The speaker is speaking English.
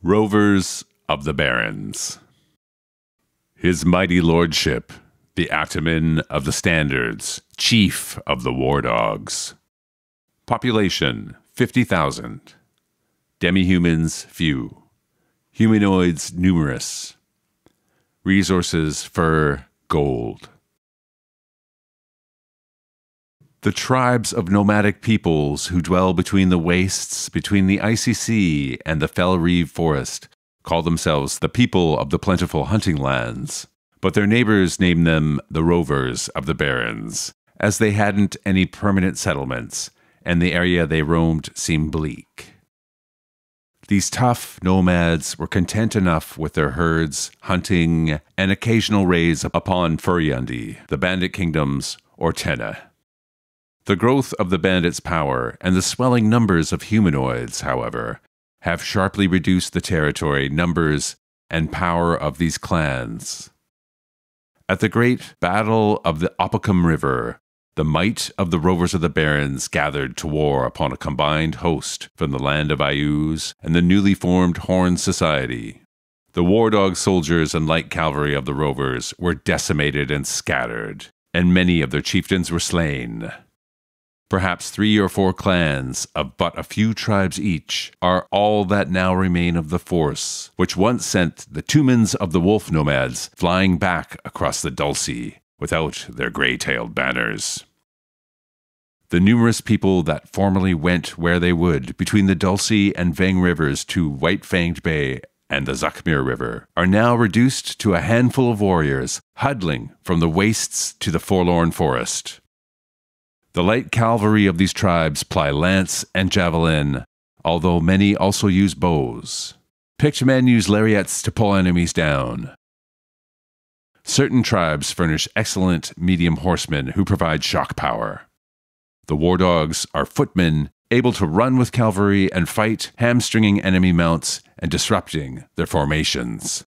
Rovers of the Barrens. His mighty lordship, the Ataman of the Standards, chief of the War Dogs. Population 50,000. Demi-humans few. Humanoids numerous. Resources fur, gold. The tribes of nomadic peoples who dwell between the wastes, between the icy sea and the fell reeve forest, call themselves the people of the plentiful hunting lands, but their neighbors name them the Rovers of the Barrens, as they hadn't any permanent settlements, and the area they roamed seemed bleak. These tough nomads were content enough with their herds, hunting, and occasional raids upon Furiandi, the bandit kingdoms, or Tenna. The growth of the bandits' power and the swelling numbers of humanoids, however, have sharply reduced the territory, numbers, and power of these clans. At the great Battle of the Opacum River, the might of the Rovers of the Barrens gathered to war upon a combined host from the land of Ayuz and the newly formed Horn Society. The war dog soldiers and light cavalry of the Rovers were decimated and scattered, and many of their chieftains were slain. Perhaps 3 or 4 clans of but a few tribes each are all that now remain of the force, which once sent the Tumans of the wolf nomads flying back across the Dulce without their gray-tailed banners. The numerous people that formerly went where they would between the Dulce and Veng rivers to White-Fanged Bay and the Zuckmere River are now reduced to a handful of warriors huddling from the wastes to the forlorn forest. The light cavalry of these tribes ply lance and javelin, although many also use bows. Picked men use lariats to pull enemies down. Certain tribes furnish excellent medium horsemen who provide shock power. The war dogs are footmen able to run with cavalry and fight, hamstringing enemy mounts and disrupting their formations.